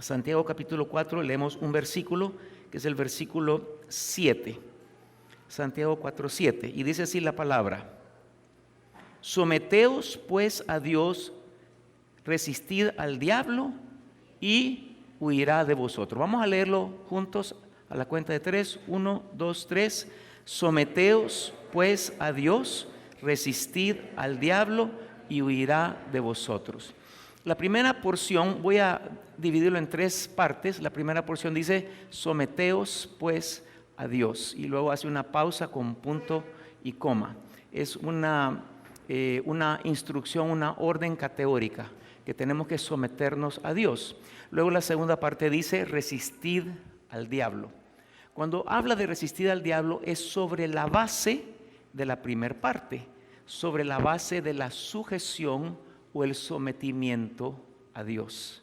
Santiago capítulo 4 leemos un versículo que es el versículo 7. Santiago 4:7, y dice así la palabra: someteos pues a Dios, resistid al diablo y huirá de vosotros. Vamos a leerlo juntos a la cuenta de 3. 1, 2, 3. Someteos pues a Dios, resistid al diablo y huirá de vosotros. La primera porción, voy a dividirlo en 3 partes. La primera porción dice: someteos pues a Dios, y luego hace una pausa con punto y coma. Es una instrucción, una orden categórica, que tenemos que someternos a Dios. Luego la segunda parte dice: resistid al diablo. Cuando habla de resistir al diablo es sobre la base de la primera parte, sobre la base de la sujeción o el sometimiento a Dios.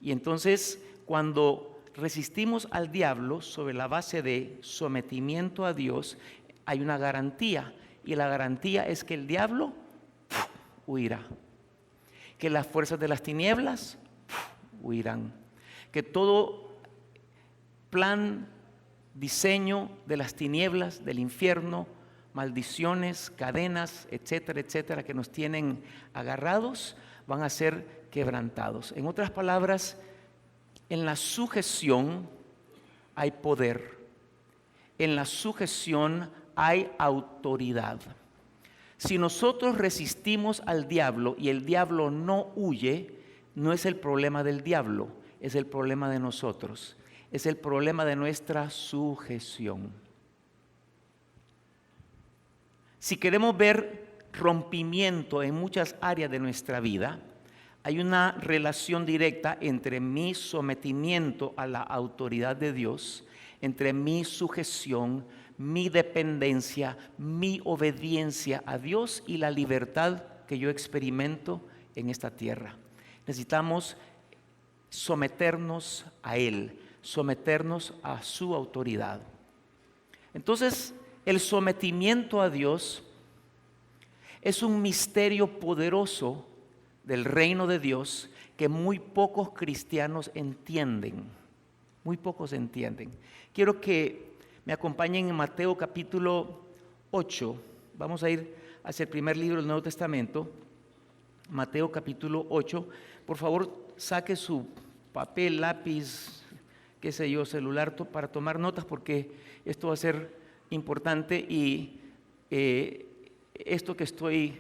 Y entonces, cuando resistimos al diablo sobre la base de sometimiento a Dios, hay una garantía, y la garantía es que el diablo huirá, que las fuerzas de las tinieblas huirán, que todo plan, diseño de las tinieblas, del infierno, maldiciones, cadenas, etcétera, etcétera, que nos tienen agarrados, van a ser quebrantados. En otras palabras, en la sujeción hay poder, en la sujeción hay autoridad. Si nosotros resistimos al diablo y el diablo no huye, no es el problema del diablo, es el problema de nosotros, es el problema de nuestra sujeción. Si queremos ver rompimiento en muchas áreas de nuestra vida, hay una relación directa entre mi sometimiento a la autoridad de Dios, entre mi sujeción, mi dependencia, mi obediencia a Dios y la libertad que yo experimento en esta tierra. Necesitamos someternos a Él, someternos a su autoridad. Entonces, el sometimiento a Dios es un misterio poderoso del reino de Dios que muy pocos cristianos entienden. Muy pocos entienden. Quiero que me acompañen en Mateo capítulo 8. Vamos a ir hacia el primer libro del Nuevo Testamento. Mateo capítulo 8. Por favor, saque su papel, lápiz, qué sé yo, celular para tomar notas, porque esto va a ser importante, y esto que estoy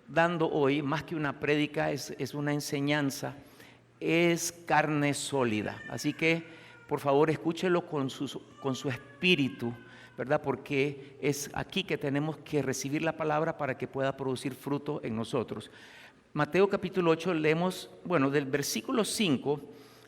dando hoy, más que una prédica, es una enseñanza, es carne sólida. Así que, por favor, escúchelo con su espíritu, ¿verdad? Porque es aquí que tenemos que recibir la palabra para que pueda producir fruto en nosotros. Mateo capítulo 8 leemos, del versículo 5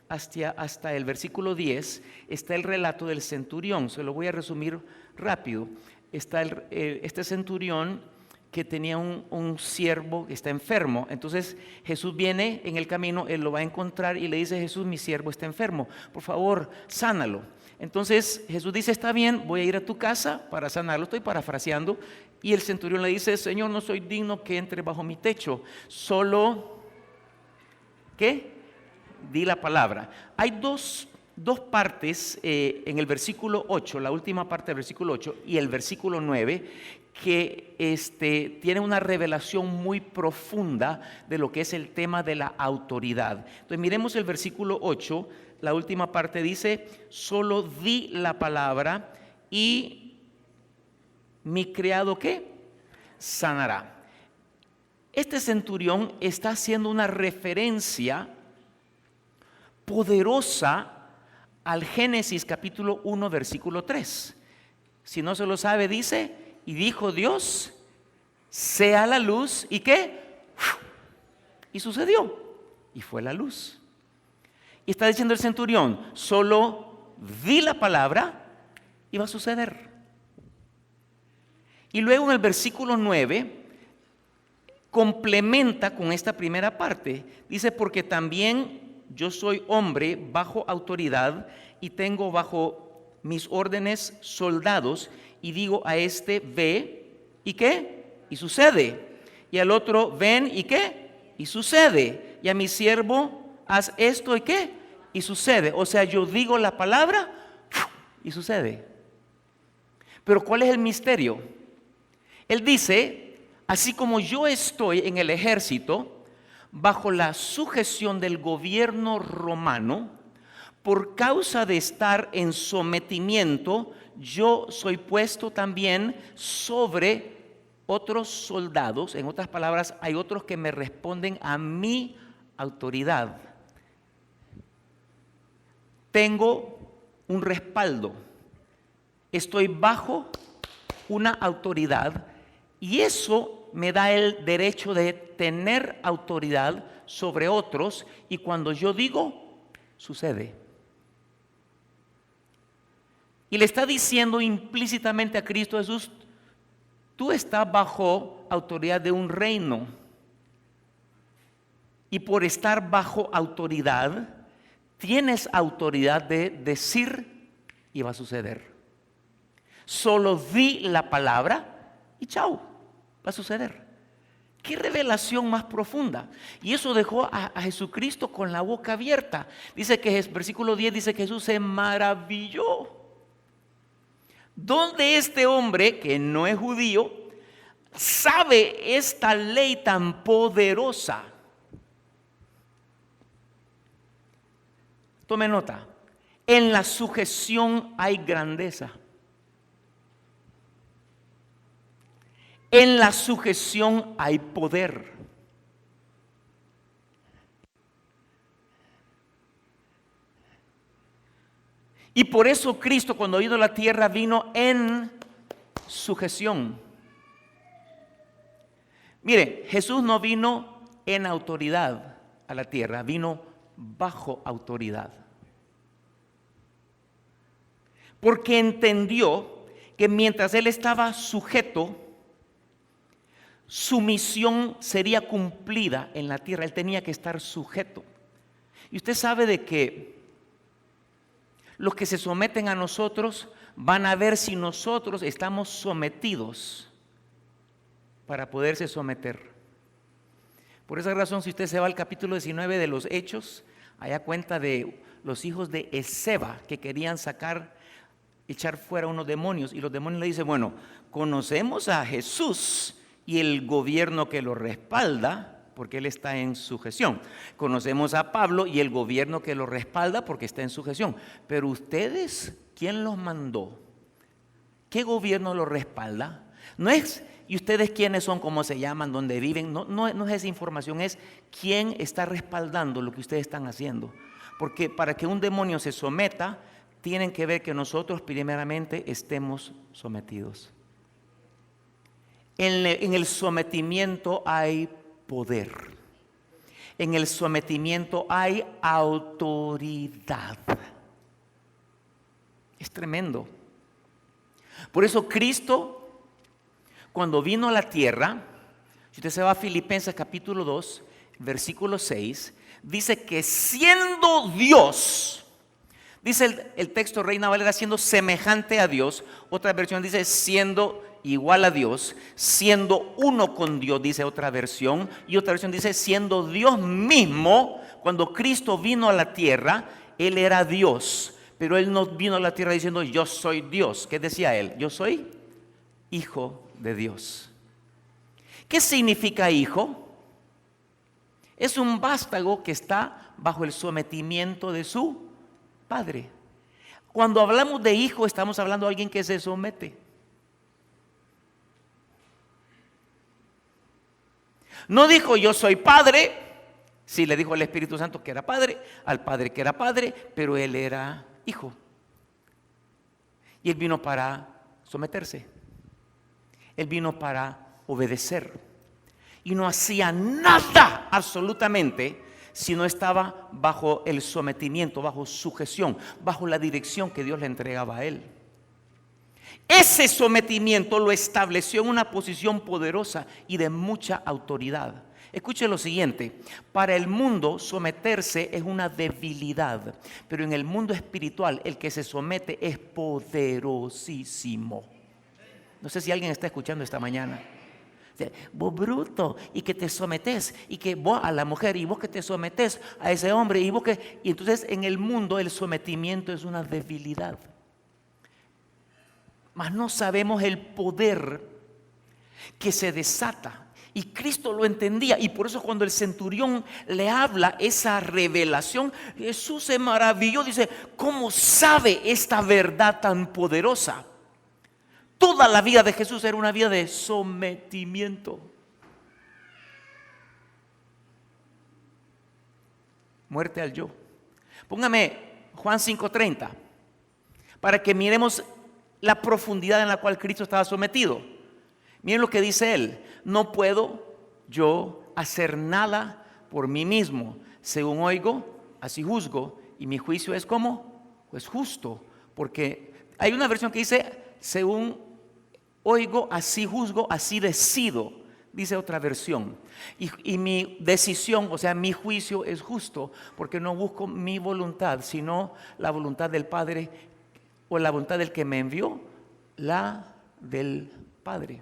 hasta el versículo 10 está el relato del centurión. Se lo voy a resumir rápido. Está este centurión que tenía un siervo que está enfermo. Entonces Jesús viene en el camino, él lo va a encontrar y le dice: Jesús, mi siervo está enfermo, por favor, sánalo. Entonces Jesús dice: está bien, voy a ir a tu casa para sanarlo. Estoy parafraseando. Y el centurión le dice: Señor, no soy digno que entre bajo mi techo, solo, ¿qué? Di la palabra. Hay dos partes en el versículo 8, la última parte del versículo 8 y el versículo 9, que tiene una revelación muy profunda de lo que es el tema de la autoridad. Entonces miremos el versículo 8, la última parte dice: solo di la palabra y mi criado, ¿qué? Sanará. Este centurión está haciendo una referencia poderosa al Génesis capítulo 1 versículo 3. Si no se lo sabe, dice: y dijo Dios, sea la luz, ¿y qué? Y sucedió, y fue la luz. Y está diciendo el centurión: solo di la palabra y va a suceder. Y luego en el versículo 9 complementa con esta primera parte. Dice: porque también yo soy hombre bajo autoridad y tengo bajo mis órdenes soldados, y digo a este: ve, ¿y qué? Y sucede. Y al otro: ven, ¿y qué? Y sucede. Y a mi siervo: haz esto, ¿y qué? y sucede. O sea, yo digo la palabra y sucede. Pero ¿cuál es el misterio? Él dice, así como yo estoy en el ejército, bajo la sujeción del gobierno romano, por causa de estar en sometimiento, yo soy puesto también sobre otros soldados. En otras palabras, hay otros que me responden a mi autoridad. Tengo un respaldo. Estoy bajo una autoridad y eso me da el derecho de tener autoridad sobre otros, y cuando yo digo, sucede. Y le está diciendo implícitamente a Cristo Jesús, tú estás bajo autoridad de un reino, y por estar bajo autoridad, tienes autoridad de decir y va a suceder. Solo di la palabra y chao, va a suceder. Qué revelación más profunda. Y eso dejó a Jesucristo con la boca abierta. Dice que, versículo 10 dice que Jesús se maravilló. ¿Dónde este hombre que no es judío sabe esta ley tan poderosa? Tome nota. En la sujeción hay grandeza. En la sujeción hay poder. Y por eso Cristo, cuando vino a la tierra, vino en sujeción. Mire, Jesús no vino en autoridad a la tierra, vino bajo autoridad. Porque entendió que mientras él estaba sujeto, su misión sería cumplida en la tierra. Él tenía que estar sujeto. Y usted sabe de que los que se someten a nosotros van a ver si nosotros estamos sometidos para poderse someter. Por esa razón, si usted se va al capítulo 19 de los Hechos, allá cuenta de los hijos de Esceva que querían echar fuera unos demonios, y los demonios le dicen, bueno, conocemos a Jesús y el gobierno que lo respalda, porque él está en sujeción. Conocemos a Pablo y el gobierno que lo respalda, porque está en sujeción. Pero ustedes, ¿quién los mandó? ¿Qué gobierno lo respalda? No es, ¿y ustedes quiénes son, cómo se llaman, dónde viven? No es esa información, es quién está respaldando lo que ustedes están haciendo. Porque para que un demonio se someta, tienen que ver que nosotros primeramente estemos sometidos. En el sometimiento hay poder. En el sometimiento hay autoridad. Es tremendo. Por eso Cristo, cuando vino a la tierra, si usted se va a Filipenses capítulo 2, versículo 6, dice que siendo Dios, dice el texto Reina Valera, siendo semejante a Dios. Otra versión dice siendo igual a Dios, siendo uno con Dios, dice otra versión. Y otra versión dice siendo Dios mismo. Cuando Cristo vino a la tierra, Él era Dios, pero Él no vino a la tierra diciendo yo soy Dios. ¿Qué decía Él? Yo soy hijo de Dios. ¿Qué significa hijo? Es un vástago que está bajo el sometimiento de su padre. Cuando hablamos de hijo, estamos hablando de alguien que se somete. No dijo yo soy padre. Sí, le dijo al Espíritu Santo que era padre, al Padre que era padre, pero él era hijo. Y él vino para someterse. Él vino para obedecer. Y no hacía nada absolutamente si no estaba bajo el sometimiento, bajo sujeción, bajo la dirección que Dios le entregaba a él. Ese sometimiento lo estableció en una posición poderosa y de mucha autoridad. Escuche lo siguiente: para el mundo someterse es una debilidad, pero en el mundo espiritual el que se somete es poderosísimo. No sé si alguien está escuchando esta mañana. Vos bruto, y que te sometés, y que vos a la mujer, y vos que te sometés a ese hombre, y entonces en el mundo el sometimiento es una debilidad. Mas no sabemos el poder que se desata. Y Cristo lo entendía, y por eso cuando el centurión le habla esa revelación, Jesús se maravilló, dice, ¿cómo sabe esta verdad tan poderosa? Toda la vida de Jesús era una vida de sometimiento. Muerte al yo. Póngame Juan 5:30 para que miremos la profundidad en la cual Cristo estaba sometido. Miren lo que dice él: no puedo yo hacer nada por mí mismo. Según oigo, así juzgo, y mi juicio es ¿cómo? Pues justo, porque hay una versión que dice según oigo, así juzgo, así decido, dice otra versión. Y mi decisión, o sea, mi juicio es justo, porque no busco mi voluntad, sino la voluntad del Padre, o la voluntad del que me envió, la del Padre.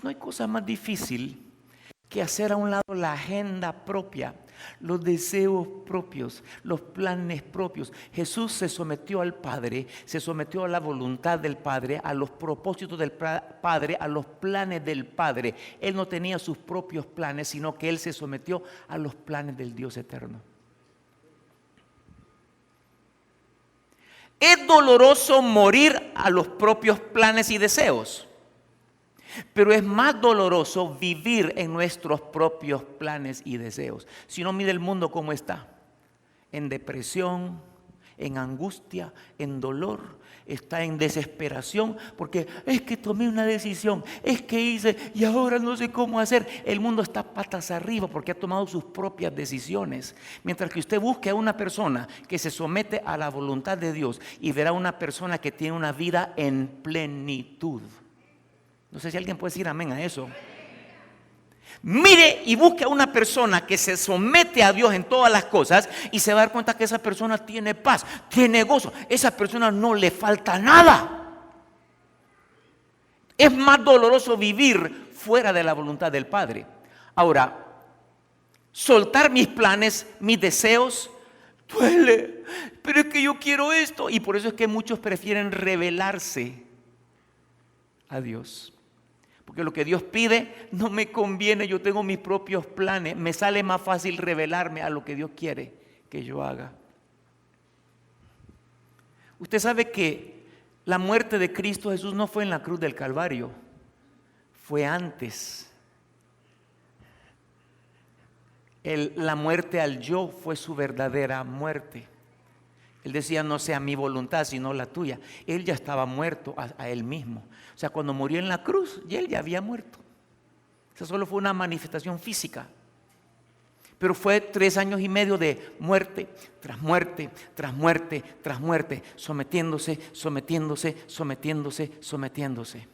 No hay cosa más difícil que hacer a un lado la agenda propia, los deseos propios, los planes propios. Jesús se sometió al Padre, se sometió a la voluntad del Padre, a los propósitos del Padre, a los planes del Padre. Él no tenía sus propios planes, sino que Él se sometió a los planes del Dios eterno. Es doloroso morir a los propios planes y deseos, pero es más doloroso vivir en nuestros propios planes y deseos. Si no, mire el mundo cómo está: en depresión, en angustia, en dolor, está en desesperación, porque es que tomé una decisión, es que hice y ahora no sé cómo hacer. El mundo está patas arriba porque ha tomado sus propias decisiones. Mientras que usted busque a una persona que se somete a la voluntad de Dios, y verá una persona que tiene una vida en plenitud. No sé si alguien puede decir amén a eso. Mire y busque a una persona que se somete a Dios en todas las cosas, y se va a dar cuenta que esa persona tiene paz, tiene gozo. Esa persona no le falta nada. Es más doloroso vivir fuera de la voluntad del Padre. Ahora, soltar mis planes, mis deseos, duele, pero es que yo quiero esto. Y por eso es que muchos prefieren rebelarse a Dios. Porque lo que Dios pide no me conviene, yo tengo mis propios planes. Me sale más fácil rebelarme a lo que Dios quiere que yo haga. Usted sabe que la muerte de Cristo Jesús no fue en la cruz del Calvario, fue antes. La muerte al yo fue su verdadera muerte. Él decía, no sea mi voluntad sino la tuya. Él ya estaba muerto a él mismo. O sea, cuando murió en la cruz, él ya había muerto. Eso solo fue una manifestación física. Pero fue 3 años y medio de muerte, tras muerte, tras muerte, tras muerte, sometiéndose, sometiéndose, sometiéndose, sometiéndose.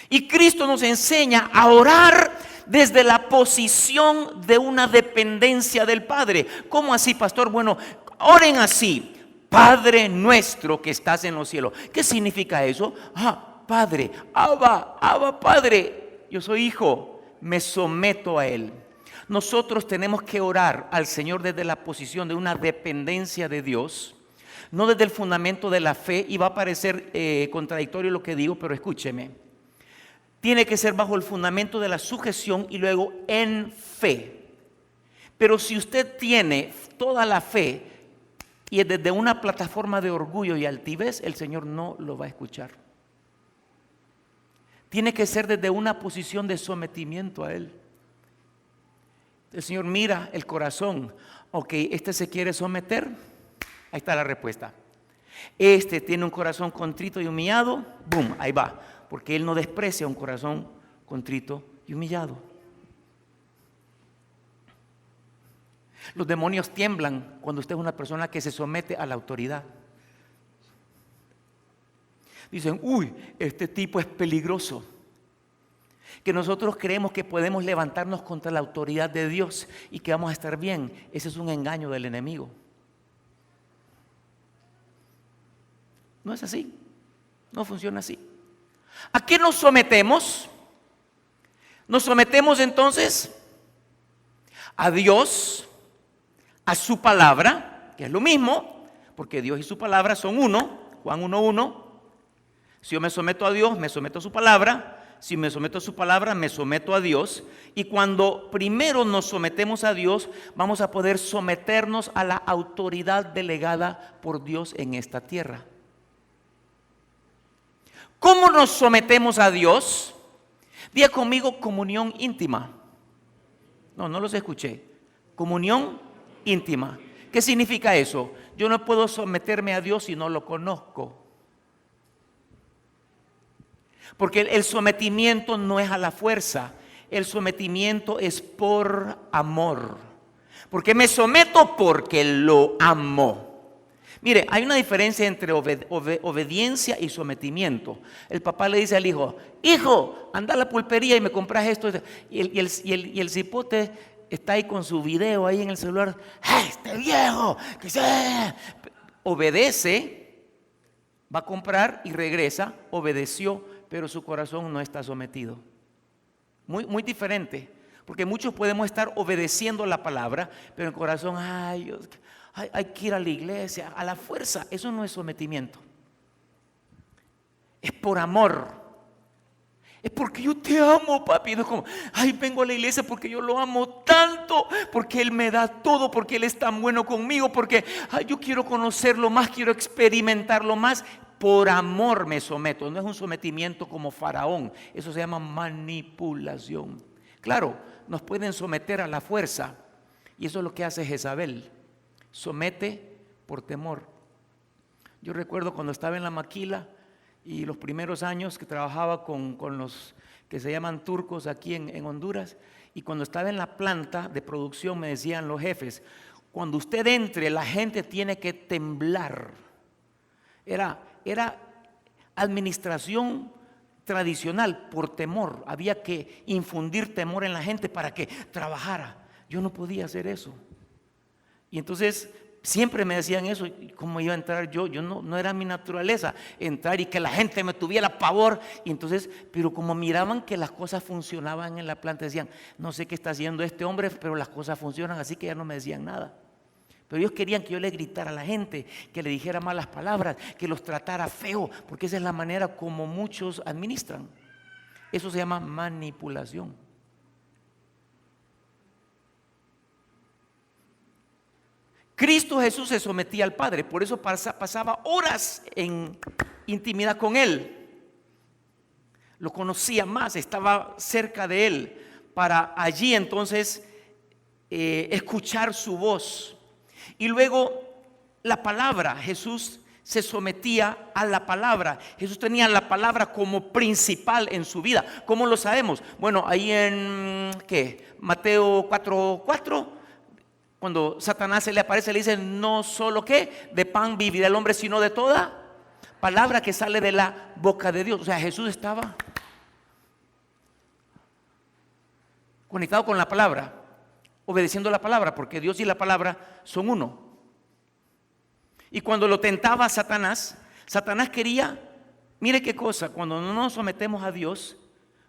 Y Cristo nos enseña a orar desde la posición de una dependencia del Padre. ¿Cómo así, pastor? Bueno, oren así: Padre nuestro que estás en los cielos. ¿Qué significa eso? Padre, Abba, Padre, yo soy hijo, me someto a Él. Nosotros tenemos que orar al Señor desde la posición de una dependencia de Dios, no desde el fundamento de la fe. Y va a parecer contradictorio lo que digo, pero escúcheme. Tiene que ser bajo el fundamento de la sujeción y luego en fe. Pero si usted tiene toda la fe y es desde una plataforma de orgullo y altivez, el Señor no lo va a escuchar. Tiene que ser desde una posición de sometimiento a Él. El Señor mira el corazón. Ok, este se quiere someter. Ahí está la respuesta. Este tiene un corazón contrito y humillado. Boom, ahí va. Porque Él no desprecia un corazón contrito y humillado. Los demonios tiemblan cuando usted es una persona que se somete a la autoridad. Dicen, uy, este tipo es peligroso. Que nosotros creemos que podemos levantarnos contra la autoridad de Dios y que vamos a estar bien. Ese es un engaño del enemigo. No es así. No funciona así. ¿A qué nos sometemos? Nos sometemos entonces a Dios, a su palabra, que es lo mismo, porque Dios y su palabra son uno, Juan 1:1. Si yo me someto a Dios, me someto a su palabra. Si me someto a su palabra, me someto a Dios. Y cuando primero nos sometemos a Dios, vamos a poder someternos a la autoridad delegada por Dios en esta tierra. ¿Cómo nos sometemos a Dios? Diga conmigo, comunión íntima. No los escuché. Comunión íntima. ¿Qué significa eso? Yo no puedo someterme a Dios si no lo conozco. Porque el sometimiento no es a la fuerza, el sometimiento es por amor. Porque me someto porque lo amo. Mire, hay una diferencia entre obediencia y sometimiento. El papá le dice al hijo, hijo, anda a la pulpería y me compras esto. Y el cipote está ahí con su video ahí en el celular. ¡Hey, este viejo! Que obedece, va a comprar y regresa, obedeció, pero su corazón no está sometido. Muy diferente, porque muchos podemos estar obedeciendo la palabra, pero el corazón, hay que ir a la iglesia, a la fuerza. Eso no es sometimiento. Es por amor. Es porque yo te amo, papi. No es como, vengo a la iglesia porque yo lo amo tanto, porque Él me da todo, porque Él es tan bueno conmigo, porque yo quiero conocerlo más, quiero experimentarlo más. Por amor me someto. No es un sometimiento como Faraón. Eso se llama manipulación. Claro, nos pueden someter a la fuerza. Y eso es lo que hace Jezabel. Somete por temor. Yo recuerdo cuando estaba en la maquila y los primeros años que trabajaba con los que se llaman turcos aquí en Honduras. Y cuando estaba en la planta de producción me decían los jefes, cuando usted entre la gente tiene que temblar. Era administración tradicional por temor. Había que infundir temor en la gente para que trabajara. Yo no podía hacer eso. Y entonces siempre me decían eso. ¿Cómo iba a entrar yo? Yo no era mi naturaleza entrar y que la gente me tuviera pavor. Y entonces, pero como miraban que las cosas funcionaban en la planta, decían, no sé qué está haciendo este hombre, pero las cosas funcionan, así que ya no me decían nada. Pero ellos querían que yo le gritara a la gente, que le dijera malas palabras, que los tratara feo, porque esa es la manera como muchos administran. Eso se llama manipulación. Cristo Jesús se sometía al Padre, por eso pasaba horas en intimidad con Él. Lo conocía más, estaba cerca de Él, para allí entonces escuchar su voz. Y luego la palabra, Jesús se sometía a la palabra. Jesús tenía la palabra como principal en su vida. ¿Cómo lo sabemos? Bueno, ahí en Mateo 4:4, cuando Satanás se le aparece, le dice, no solo de pan vivirá el hombre, sino de toda palabra que sale de la boca de Dios. O sea, Jesús estaba conectado con la palabra, obedeciendo la palabra, porque Dios y la palabra son uno. Y cuando lo tentaba Satanás quería, mire qué cosa, cuando no nos sometemos a Dios,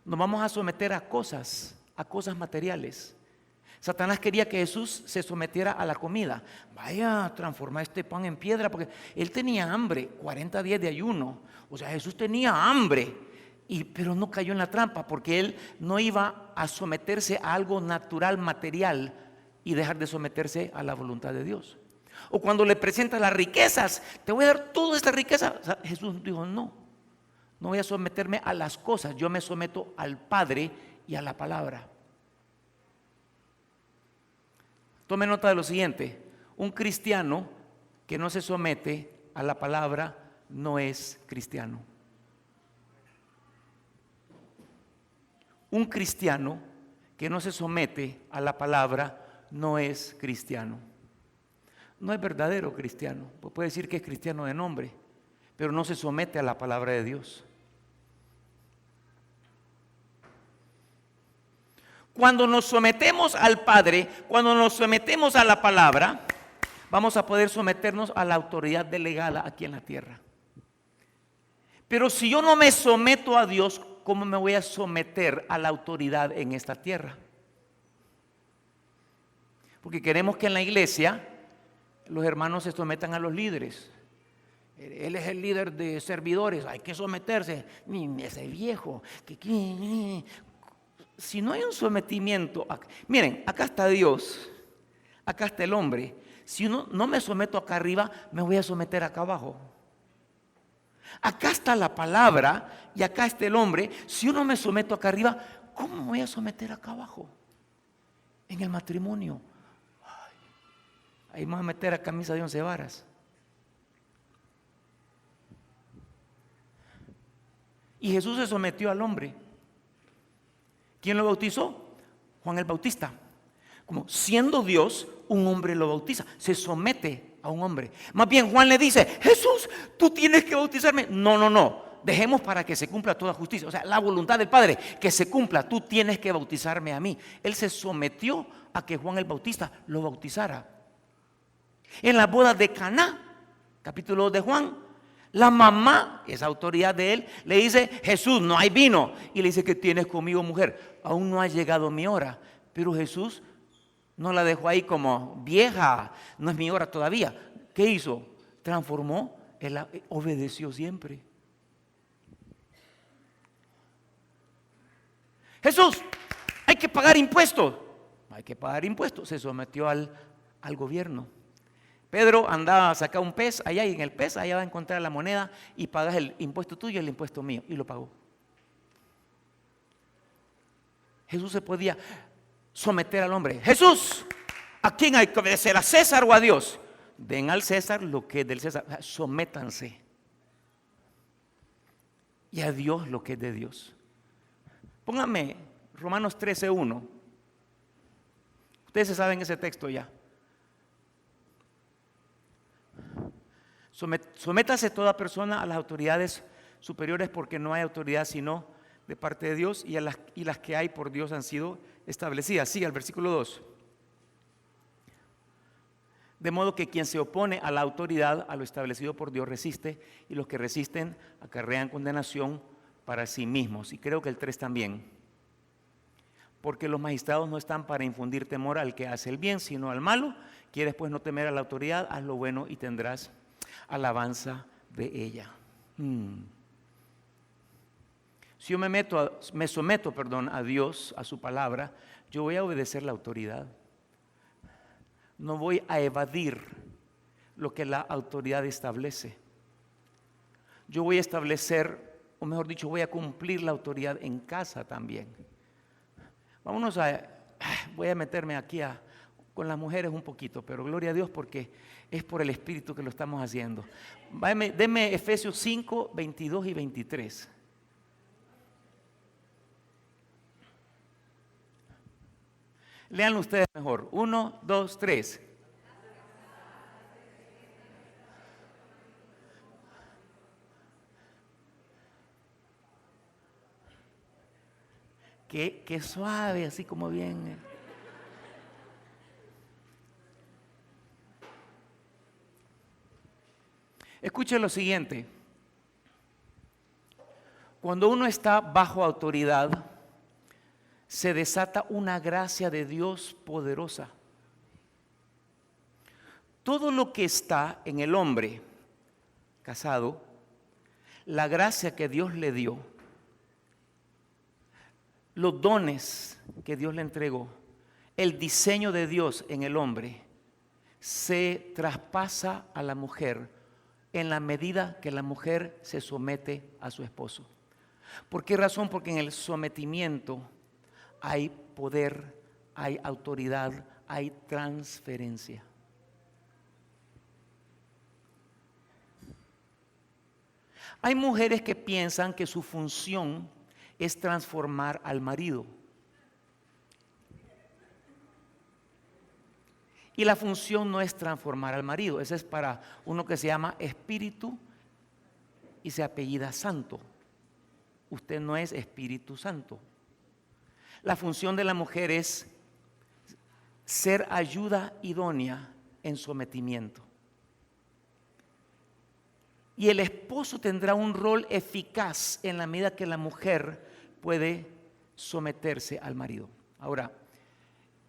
nos vamos a someter a cosas materiales. Satanás quería que Jesús se sometiera a la comida. Vaya, transformar este pan en piedra, porque él tenía hambre, 40 días de ayuno. O sea, Jesús tenía hambre. Pero no cayó en la trampa, porque él no iba a someterse a algo natural, material, y dejar de someterse a la voluntad de Dios. O cuando le presenta las riquezas, te voy a dar toda esta riqueza. O sea, Jesús dijo, no voy a someterme a las cosas, yo me someto al Padre y a la palabra. Tome nota de lo siguiente: un cristiano que no se somete a la palabra no es cristiano. Un cristiano que no se somete a la palabra no es cristiano. No es verdadero cristiano. Puede decir que es cristiano de nombre, pero no se somete a la palabra de Dios. Cuando nos sometemos al Padre, cuando nos sometemos a la palabra, vamos a poder someternos a la autoridad delegada aquí en la tierra. Pero si yo no me someto a Dios, ¿cómo me voy a someter a la autoridad en esta tierra? Porque queremos que en la iglesia los hermanos se sometan a los líderes. Él es el líder de servidores, hay que someterse. Ese viejo. Si no hay un sometimiento, miren, acá está Dios, acá está el hombre. Si no me someto acá arriba, me voy a someter acá abajo. Acá está la palabra y acá está el hombre. Si uno me someto acá arriba, ¿cómo me voy a someter acá abajo? En el matrimonio. Ahí me voy a meter a camisa de 11 varas. Y Jesús se sometió al hombre. ¿Quién lo bautizó? Juan el Bautista. Como siendo Dios, un hombre lo bautiza. Se somete a un hombre. Más bien Juan le dice: Jesús, tú tienes que bautizarme. No. Dejemos para que se cumpla toda justicia. O sea, la voluntad del Padre, que se cumpla. Tú tienes que bautizarme a mí. Él se sometió a que Juan el Bautista lo bautizara. En la boda de Caná, capítulo 2 de Juan, la mamá, esa autoridad de él, le dice: Jesús, no hay vino. Y le dice: ¿qué tienes conmigo, mujer? Aún no ha llegado mi hora. Pero Jesús no la dejó ahí como vieja, no es mi hora todavía. ¿Qué hizo? Transformó, él obedeció siempre. Jesús, hay que pagar impuestos. Hay que pagar impuestos. Se sometió al gobierno. Pedro andaba a sacar un pez allá, y en el pez allá va a encontrar la moneda y pagas el impuesto tuyo y el impuesto mío, y lo pagó. Jesús se podía someter al hombre. Jesús, ¿a quién hay que obedecer? ¿A César o a Dios? Den al César lo que es del César. Sométanse. Y a Dios lo que es de Dios. Pónganme Romanos 13:1. Ustedes se saben ese texto ya. Sométase toda persona a las autoridades superiores, porque no hay autoridad sino de parte de Dios, y las que hay por Dios han sido establecidas. Sigue el versículo 2. De modo que quien se opone a la autoridad, a lo establecido por Dios, resiste, y los que resisten acarrean condenación para sí mismos. Y creo que el 3 también. Porque los magistrados no están para infundir temor al que hace el bien, sino al malo. Quieres pues no temer a la autoridad, haz lo bueno y tendrás alabanza de ella. Si yo me someto a Dios, a su palabra, yo voy a obedecer la autoridad. No voy a evadir lo que la autoridad establece. Yo voy a establecer, o mejor dicho, voy a cumplir la autoridad en casa también. Voy a meterme aquí con las mujeres un poquito, pero gloria a Dios, porque es por el Espíritu que lo estamos haciendo. Denme Efesios 5, 22 y 23. Leanlo ustedes mejor. 1, 2, 3. Qué suave, así como bien. Escuche lo siguiente. Cuando uno está bajo autoridad, se desata una gracia de Dios poderosa. Todo lo que está en el hombre casado, la gracia que Dios le dio, los dones que Dios le entregó, el diseño de Dios en el hombre, se traspasa a la mujer en la medida que la mujer se somete a su esposo. ¿Por qué razón? Porque en el sometimiento hay poder, hay autoridad, hay transferencia. Hay mujeres que piensan que su función es transformar al marido. Y la función no es transformar al marido. Ese es para uno que se llama Espíritu y se apellida Santo. Usted no es Espíritu Santo. La función de la mujer es ser ayuda idónea en sometimiento. Y el esposo tendrá un rol eficaz en la medida que la mujer puede someterse al marido. Ahora,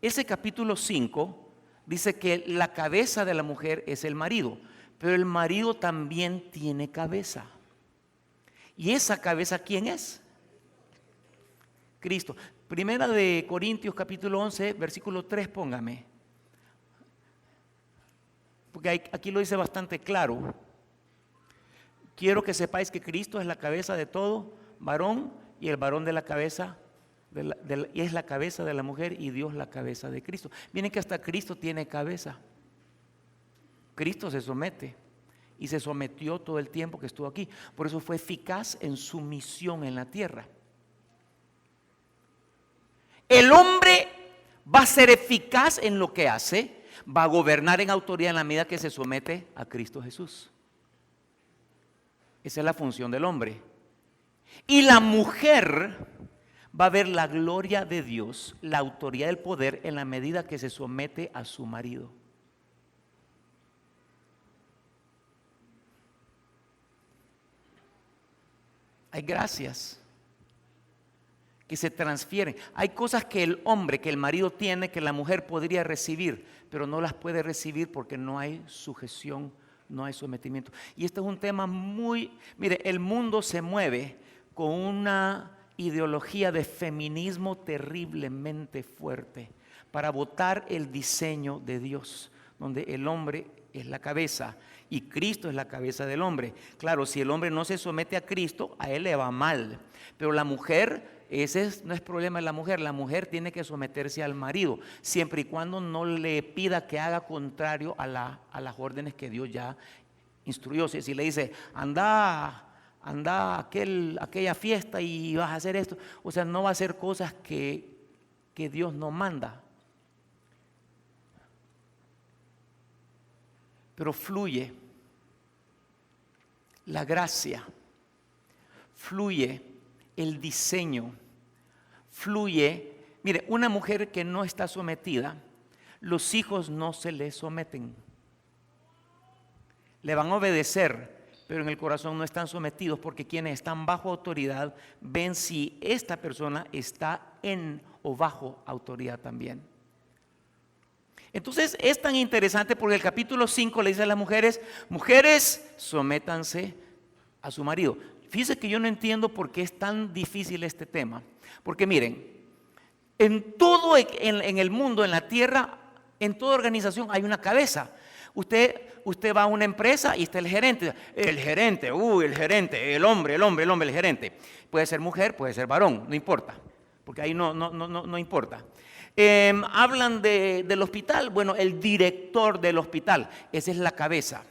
ese capítulo 5 dice que la cabeza de la mujer es el marido, pero el marido también tiene cabeza. ¿Y esa cabeza quién es? Cristo. Primera de Corintios capítulo 11, versículo 3, póngame. Porque aquí lo dice bastante claro. Quiero que sepáis que Cristo es la cabeza de todo varón, y el varón de la cabeza y es la cabeza de la mujer, y Dios la cabeza de Cristo. Miren que hasta Cristo tiene cabeza. Cristo se somete y se sometió todo el tiempo que estuvo aquí. Por eso fue eficaz en su misión en la tierra. El hombre va a ser eficaz en lo que hace, va a gobernar en autoridad en la medida que se somete a Cristo Jesús. Esa es la función del hombre. Y la mujer va a ver la gloria de Dios, la autoridad del poder, en la medida que se somete a su marido. Hay gracias que se transfieren. Hay cosas que el hombre, que el marido tiene, que la mujer podría recibir, pero no las puede recibir porque no hay sujeción, no hay sometimiento. Y este es un tema mire, el mundo se mueve con una ideología de feminismo terriblemente fuerte para botar el diseño de Dios, donde el hombre es la cabeza y Cristo es la cabeza del hombre. Claro, si el hombre no se somete a Cristo, a él le va mal, pero la mujer, no es problema de la mujer tiene que someterse al marido, siempre y cuando no le pida que haga contrario a las órdenes que Dios ya instruyó. Si le dice, anda a aquella fiesta y vas a hacer esto, o sea, no va a hacer cosas que Dios no manda. Pero fluye la gracia, fluye el diseño, fluye. Mire, una mujer que no está sometida, los hijos no se le someten. Le van a obedecer, pero en el corazón no están sometidos, porque quienes están bajo autoridad ven si esta persona está en o bajo autoridad también. Entonces es tan interesante porque el capítulo 5 le dice a las mujeres, sométanse a su marido. Fíjense que yo no entiendo por qué es tan difícil este tema. Porque miren, en todo en el mundo, en la tierra, en toda organización hay una cabeza. Usted va a una empresa y está el gerente, el gerente, el hombre, el gerente. Puede ser mujer, puede ser varón, no importa, porque ahí no importa. Hablan del hospital, bueno, el director del hospital, esa es la cabeza.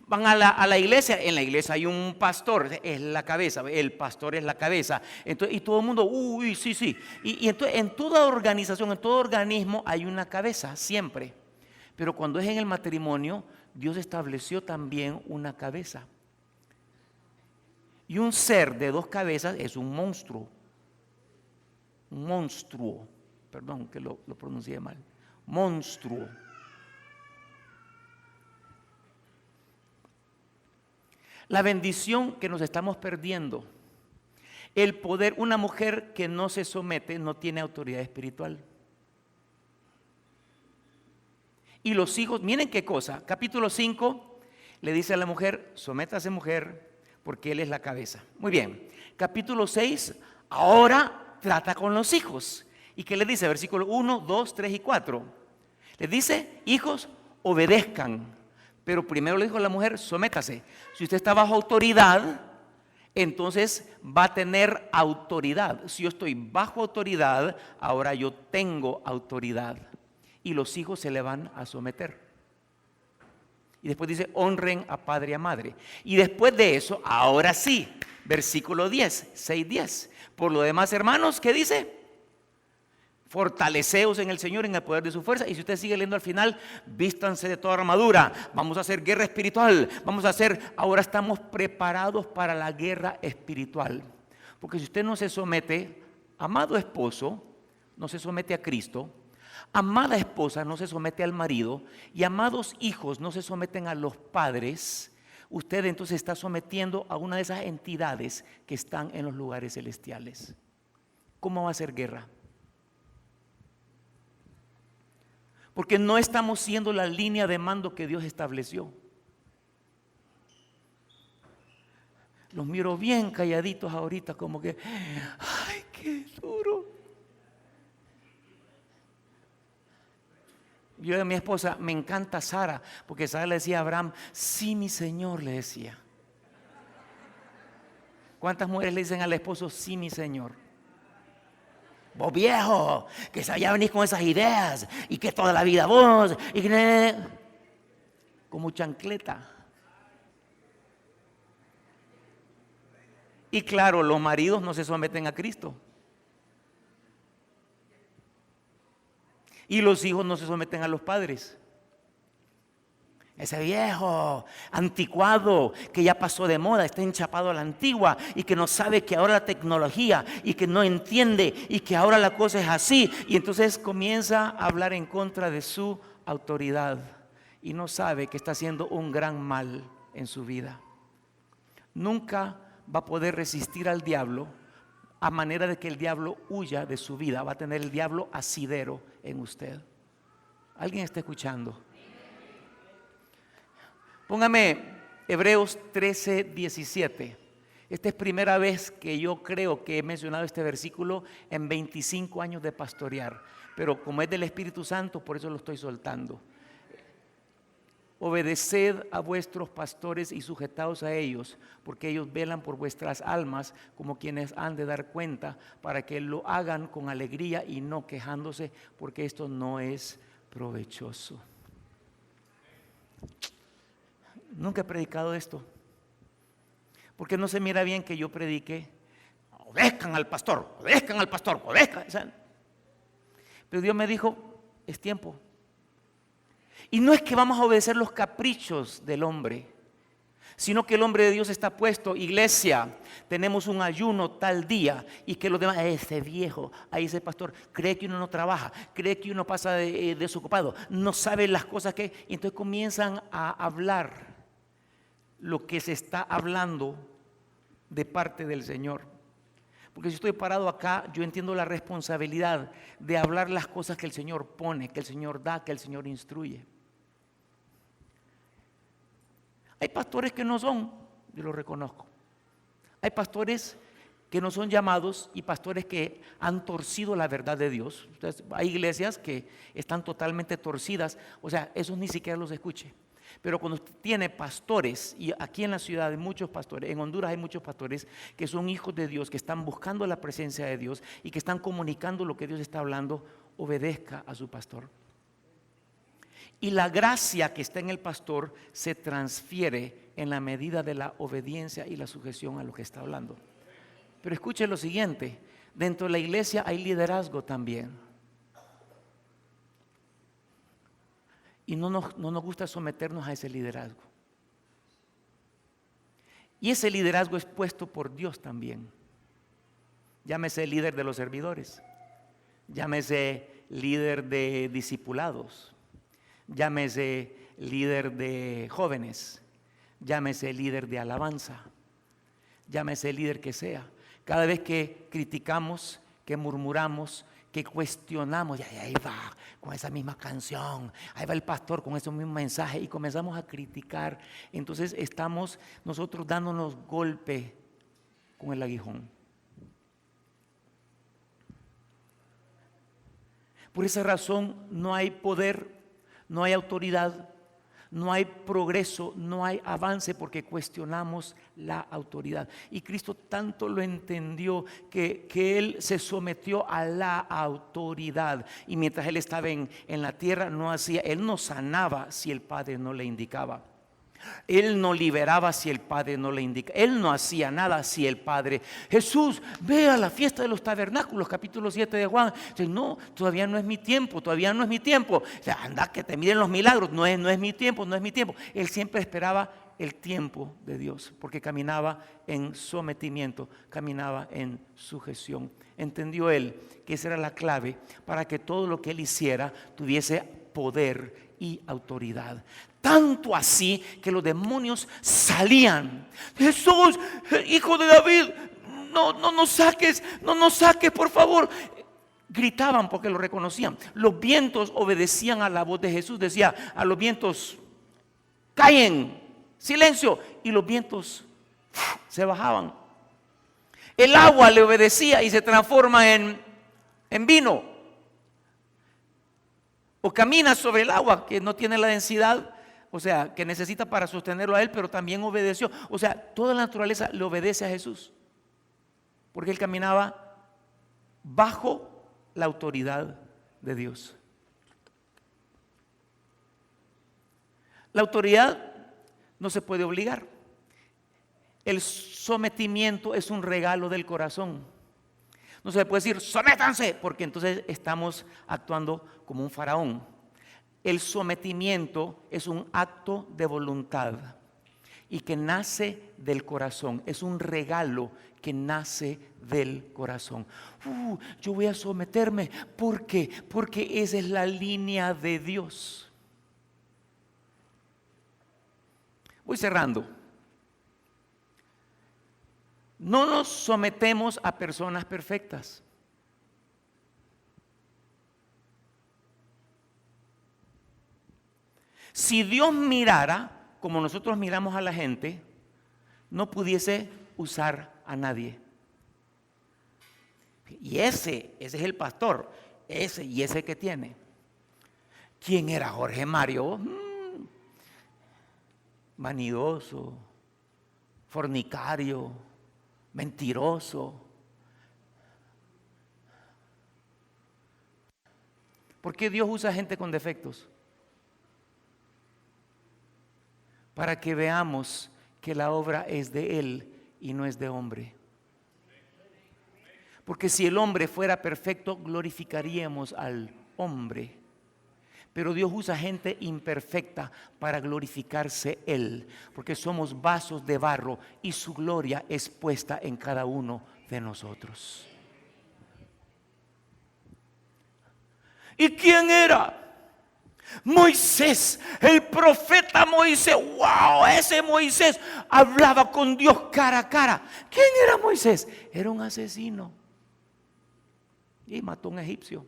Van a la iglesia, en la iglesia hay un pastor, es la cabeza, el pastor es la cabeza. Entonces, y todo el mundo, sí. Y entonces en toda organización, en todo organismo hay una cabeza, siempre. Pero cuando es en el matrimonio, Dios estableció también una cabeza. Y un ser de dos cabezas es un monstruo. Un monstruo. Perdón que lo pronuncié mal. Monstruo. La bendición que nos estamos perdiendo, el poder, una mujer que no se somete no tiene autoridad espiritual. Y los hijos, miren qué cosa, capítulo 5 le dice a la mujer, sométase mujer, porque él es la cabeza. Muy bien, capítulo 6, ahora trata con los hijos. ¿Y qué le dice? Versículo 1, 2, 3 y 4. Le dice, hijos, obedezcan. Pero primero le dijo a la mujer, sométase. Si usted está bajo autoridad, entonces va a tener autoridad. Si yo estoy bajo autoridad, ahora yo tengo autoridad. Y los hijos se le van a someter. Y después dice, honren a padre y a madre. Y después de eso, ahora sí, versículo 10, 6, 10. Por lo demás, hermanos, ¿qué dice? Fortaleceos en el Señor, en el poder de su fuerza. Y si usted sigue leyendo al final, vístanse de toda armadura. Vamos a hacer guerra espiritual. Ahora estamos preparados para la guerra espiritual. Porque si usted no se somete, amado esposo, no se somete a Cristo, amada esposa no se somete al marido, y amados hijos no se someten a los padres, usted entonces está sometiendo a una de esas entidades que están en los lugares celestiales. ¿Cómo va a ser guerra? Porque no estamos siguiendo la línea de mando que Dios estableció. Los miro bien calladitos ahorita, como que, ay, qué duro. Yo a mi esposa, me encanta Sara, porque Sara le decía a Abraham, sí, mi Señor, le decía. ¿Cuántas mujeres le dicen al esposo, sí, mi Señor? Vos viejo, que ya venís con esas ideas, y que toda la vida vos, y que como chancleta. Y claro, los maridos no se someten a Cristo. Y los hijos no se someten a los padres. Ese viejo, anticuado, que ya pasó de moda, está enchapado a la antigua y que no sabe que ahora la tecnología y que no entiende y que ahora la cosa es así. Y entonces comienza a hablar en contra de su autoridad y no sabe que está haciendo un gran mal en su vida. Nunca va a poder resistir al diablo a manera de que el diablo huya de su vida. Va a tener el diablo asidero en usted. ¿Alguien está escuchando? Póngame Hebreos 13:17. Esta es primera vez que yo creo que he mencionado este versículo en 25 años de pastorear, pero como es del Espíritu Santo, por eso lo estoy soltando. Obedeced a vuestros pastores y sujetaos a ellos, porque ellos velan por vuestras almas como quienes han de dar cuenta, para que lo hagan con alegría y no quejándose, porque esto no es provechoso. Nunca he predicado esto, porque no se mira bien que yo predique, obedezcan al pastor, obedezcan. Pero Dios me dijo, es tiempo. Y no es que vamos a obedecer los caprichos del hombre, sino que el hombre de Dios está puesto, iglesia, tenemos un ayuno tal día, y que los demás, ese viejo, ahí ese pastor, cree que uno no trabaja, cree que uno pasa desocupado, no sabe las cosas que, y entonces comienzan a hablar lo que se está hablando de parte del Señor. Porque si estoy parado acá, yo entiendo la responsabilidad de hablar las cosas que el Señor pone, que el Señor da, que el Señor instruye. Hay pastores que no son, yo lo reconozco. Hay pastores que no son llamados y pastores que han torcido la verdad de Dios. Entonces, hay iglesias que están totalmente torcidas, o sea, esos ni siquiera los escuche. Pero cuando usted tiene pastores, y aquí en la ciudad hay muchos pastores, en Honduras hay muchos pastores que son hijos de Dios, que están buscando la presencia de Dios y que están comunicando lo que Dios está hablando, obedezca a su pastor. Y la gracia que está en el pastor se transfiere en la medida de la obediencia y la sujeción a lo que está hablando. Pero escuche lo siguiente, dentro de la iglesia hay liderazgo también. Y no nos gusta someternos a ese liderazgo. Y ese liderazgo es puesto por Dios también. Llámese líder de los servidores, llámese líder de discipulados, llámese líder de jóvenes, llámese líder de alabanza, llámese líder que sea. Cada vez que criticamos, que murmuramos, que cuestionamos, y ahí va con esa misma canción, ahí va el pastor con ese mismo mensaje y comenzamos a criticar, entonces estamos nosotros dándonos golpe con el aguijón. Por esa razón no hay poder, no hay autoridad, no hay progreso, no hay avance, porque cuestionamos la autoridad. Y Cristo tanto lo entendió que Él se sometió a la autoridad. Y mientras Él estaba en la tierra, Él no sanaba si el Padre no le indicaba. Él no liberaba si el Padre no le indica. Él no hacía nada si el Padre. Jesús, ve a la fiesta de los tabernáculos, capítulo 7 de Juan. Dice, no, todavía no es mi tiempo, todavía no es mi tiempo. O sea, anda, que te miren los milagros. No es mi tiempo, no es mi tiempo. Él siempre esperaba el tiempo de Dios, porque caminaba en sometimiento, caminaba en sujeción. Entendió él que esa era la clave para que todo lo que él hiciera tuviese poder y autoridad. Tanto así que los demonios salían. Jesús, hijo de David, no nos saques, no nos saques, por favor. Gritaban porque lo reconocían. Los vientos obedecían a la voz de Jesús. Decía a los vientos: callen, silencio. Y los vientos se bajaban. El agua le obedecía y se transforma en vino. O camina sobre el agua, que no tiene la densidad, o sea, que necesita para sostenerlo a él, pero también obedeció. O sea, toda la naturaleza le obedece a Jesús, porque él caminaba bajo la autoridad de Dios. La autoridad no se puede obligar. El sometimiento es un regalo del corazón. No se le puede decir sométanse, porque entonces estamos actuando como un faraón. El sometimiento es un acto de voluntad y que nace del corazón. Es un regalo que nace del corazón. Yo voy a someterme. ¿Por qué? Porque esa es la línea de Dios. Voy cerrando. No nos sometemos a personas perfectas. Si Dios mirara como nosotros miramos a la gente, no pudiese usar a nadie. Y ese es el pastor, ese que tiene. ¿Quién era Jorge Mario? Vanidoso, fornicario, mentiroso. ¿Por qué Dios usa gente con defectos? Para que veamos que la obra es de Él y no es de hombre. Porque si el hombre fuera perfecto, glorificaríamos al hombre. Pero Dios usa gente imperfecta para glorificarse Él, porque somos vasos de barro y su gloria es puesta en cada uno de nosotros. ¿Y quién era? Moisés, el profeta Moisés. ¡Wow! Ese Moisés hablaba con Dios cara a cara. ¿Quién era Moisés? Era un asesino y mató a un egipcio.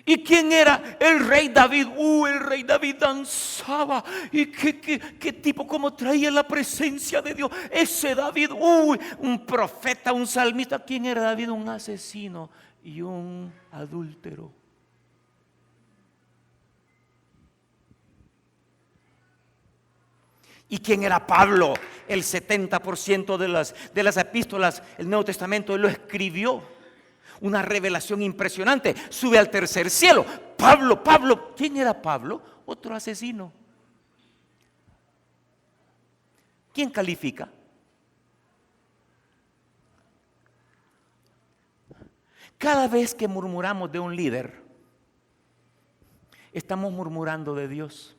¿Y quién era? El rey David. El rey David danzaba. Y qué tipo, como traía la presencia de Dios. Ese David, un profeta, un salmista. ¿Quién era David? Un asesino y un adúltero. ¿Y quién era Pablo? El 70% de las epístolas, el Nuevo Testamento, él lo escribió. Una revelación impresionante. Sube al tercer cielo. Pablo. ¿Quién era Pablo? Otro asesino. ¿Quién califica? Cada vez que murmuramos de un líder, estamos murmurando de Dios.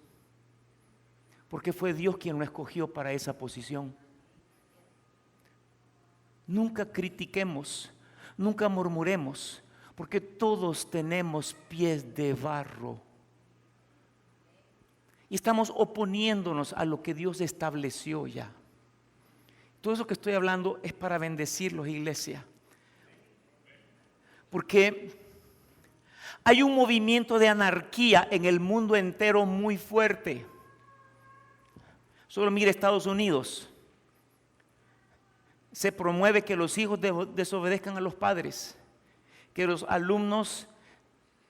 Porque fue Dios quien lo escogió para esa posición. Nunca critiquemos. Nunca murmuremos, porque todos tenemos pies de barro. Y estamos oponiéndonos a lo que Dios estableció ya. Todo eso que estoy hablando es para bendecirlos, iglesia. Porque hay un movimiento de anarquía en el mundo entero muy fuerte. Solo mire Estados Unidos. Se promueve que los hijos desobedezcan a los padres, que los alumnos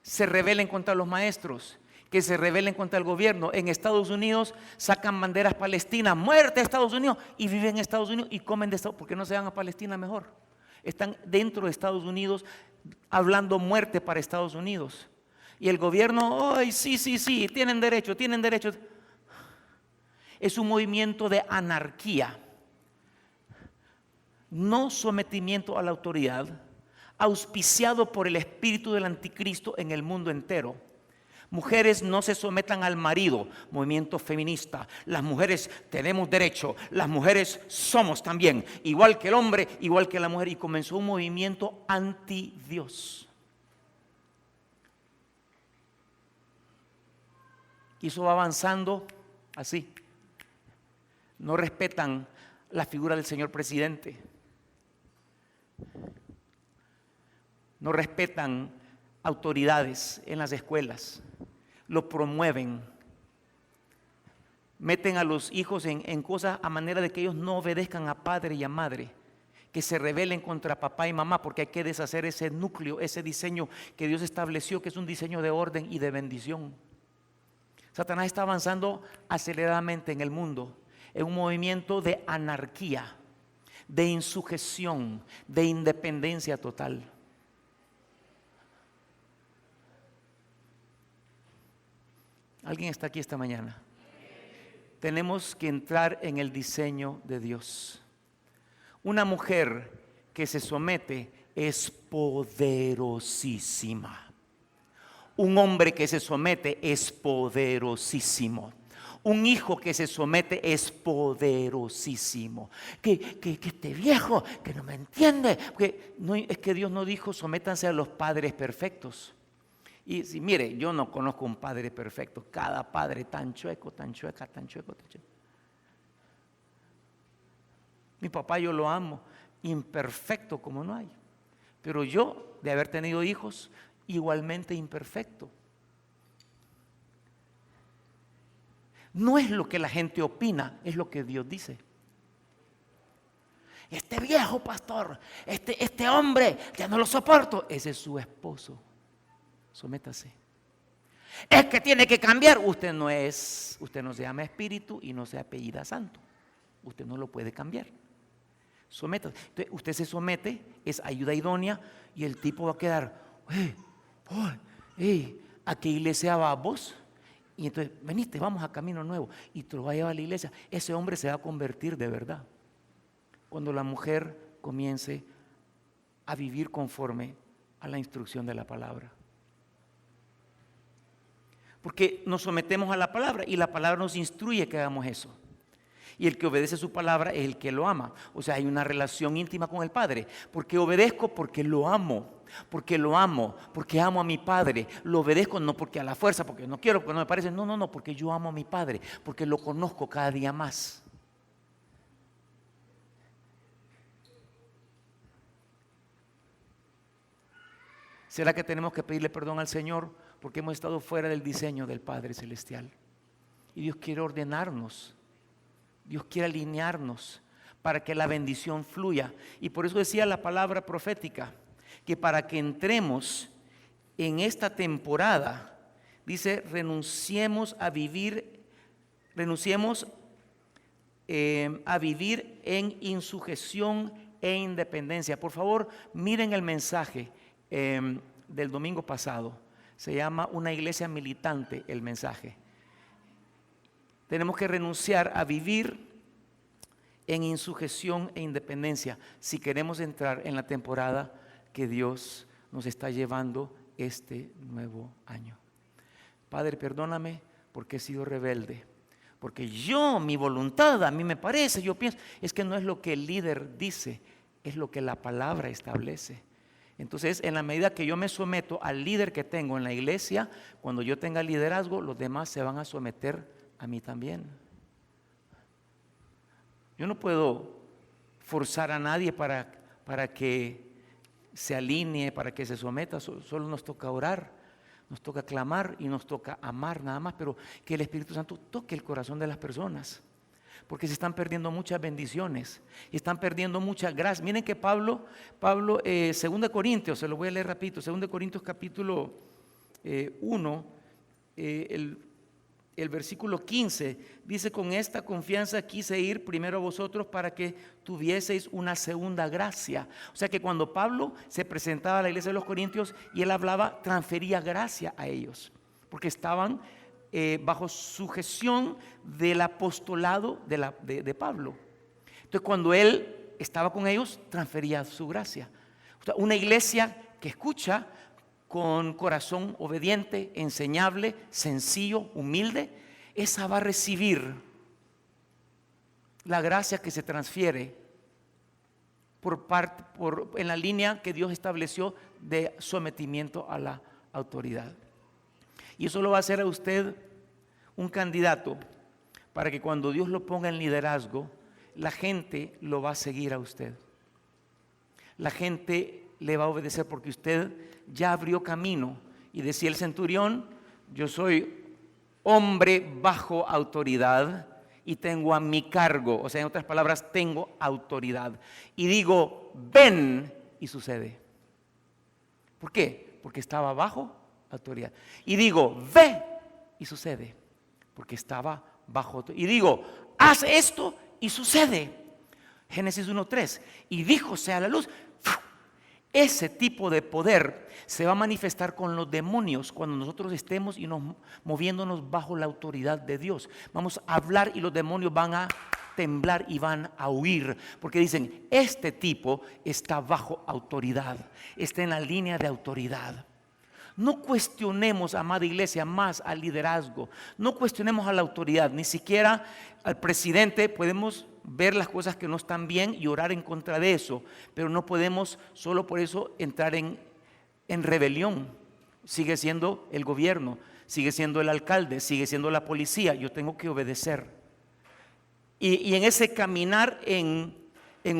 se rebelen contra los maestros, que se rebelen contra el gobierno. En Estados Unidos sacan banderas palestinas, muerte a Estados Unidos, y viven en Estados Unidos y comen de Estados Unidos. ¿Por qué no se van a Palestina mejor? Están dentro de Estados Unidos hablando muerte para Estados Unidos. Y el gobierno, sí, tienen derecho. Es un movimiento de anarquía. No sometimiento a la autoridad, auspiciado por el espíritu del anticristo en el mundo entero, Mujeres no se sometan al marido, movimiento feminista. Las mujeres tenemos derecho, las mujeres somos también, igual que el hombre, igual que la mujer. Y comenzó un movimiento anti Dios. Y eso va avanzando así. No respetan la figura del señor presidente. No respetan autoridades en las escuelas. Lo promueven. Meten a los hijos en cosas a manera de que ellos no obedezcan a padre y a madre. Que se rebelen contra papá y mamá, porque hay que deshacer ese núcleo, ese diseño que Dios estableció, que es un diseño de orden y de bendición. Satanás está avanzando aceleradamente en el mundo, en un movimiento de anarquía, de insujeción, de independencia total. ¿Alguien está aquí esta mañana? Tenemos que entrar en el diseño de Dios. Una mujer que se somete es poderosísima. Un hombre que se somete es poderosísimo. Un hijo que se somete es poderosísimo. Que este viejo que no me entiende, porque no, es que Dios no dijo sométanse a los padres perfectos. Y si, mire, yo no conozco un padre perfecto. Cada padre tan chueco, tan chueca, tan chueco, tan chueco. Mi papá yo lo amo, imperfecto como no hay. Pero yo, de haber tenido hijos, igualmente imperfecto. No es lo que la gente opina, es lo que Dios dice. Este viejo pastor, este hombre, ya no lo soporto. Ese es su esposo. Sométase. Es que tiene que cambiar. Usted no se llama espíritu y no se apellida santo. Usted no lo puede cambiar. Sométase. Entonces, usted se somete, es ayuda idónea y el tipo va a quedar, ¿a qué iglesia va vos? Y entonces, veniste, vamos a camino nuevo. Y te lo va a llevar a la iglesia. Ese hombre se va a convertir de verdad. Cuando la mujer comience a vivir conforme a la instrucción de la palabra. Porque nos sometemos a la palabra y la palabra nos instruye que hagamos eso. Y el que obedece su palabra es el que lo ama. O sea, hay una relación íntima con el Padre. Porque obedezco porque lo amo. Porque lo amo, porque amo a mi Padre. Lo obedezco no porque a la fuerza, porque no quiero, porque no me parece. No, porque yo amo a mi Padre. Porque lo conozco cada día más. ¿Será que tenemos que pedirle perdón al Señor? Porque hemos estado fuera del diseño del Padre Celestial. Y Dios quiere ordenarnos. Dios quiere alinearnos para que la bendición fluya. Y por eso decía la palabra profética, que para que entremos en esta temporada, dice, renunciemos a vivir en insujeción e independencia. Por favor, miren el mensaje del domingo pasado. Se llama Una iglesia militante el mensaje. Tenemos que renunciar a vivir en insujeción e independencia si queremos entrar en la temporada que Dios nos está llevando este nuevo año. Padre, perdóname porque he sido rebelde. Porque mi voluntad, a mí me parece, yo pienso, es que no es lo que el líder dice, es lo que la palabra establece. Entonces, en la medida que yo me someto al líder que tengo en la iglesia, cuando yo tenga liderazgo, los demás se van a someter a mí también. Yo no puedo forzar a nadie para que se alinee, para que se someta. Solo nos toca orar, nos toca clamar y nos toca amar nada más, pero que el Espíritu Santo toque el corazón de las personas. Porque se están perdiendo muchas bendiciones y están perdiendo mucha gracia. Miren que Pablo 2 Corintios, se lo voy a leer rapidito, 2 Corintios capítulo 1, el versículo 15, dice: con esta confianza quise ir primero a vosotros para que tuvieseis una segunda gracia. O sea que cuando Pablo se presentaba a la iglesia de los Corintios y él hablaba, transfería gracia a ellos, porque estaban bajo sujeción del apostolado de Pablo. Entonces cuando él estaba con ellos, transfería su gracia. O sea, una iglesia que escucha con corazón obediente, enseñable, sencillo, humilde, esa va a recibir la gracia que se transfiere en la línea que Dios estableció de sometimiento a la autoridad. Y eso lo va a hacer a usted un candidato para que cuando Dios lo ponga en liderazgo, la gente lo va a seguir a usted. La gente le va a obedecer porque usted ya abrió camino. Y decía el centurión: yo soy hombre bajo autoridad y tengo a mi cargo, o sea, en otras palabras, tengo autoridad. Y digo, ven, y sucede. ¿Por qué? Porque estaba bajo autoridad. Y digo, ve, y sucede. Porque estaba bajo autoridad. Y digo, haz esto, y sucede. Génesis 1:3. Y dijo, sea la luz. Ese tipo de poder se va a manifestar con los demonios cuando nosotros estemos moviéndonos bajo la autoridad de Dios. Vamos a hablar y los demonios van a temblar y van a huir, porque dicen, este tipo está bajo autoridad, está en la línea de autoridad. No cuestionemos, amada iglesia, más al liderazgo. No cuestionemos a la autoridad, ni siquiera al presidente. Podemos ver las cosas que no están bien y orar en contra de eso, pero no podemos solo por eso entrar en rebelión. Sigue siendo el gobierno, sigue siendo el alcalde, sigue siendo la policía. Yo tengo que obedecer. Y en ese caminar en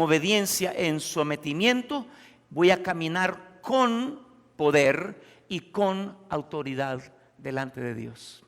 obediencia, en sometimiento, voy a caminar con poder y con autoridad delante de Dios.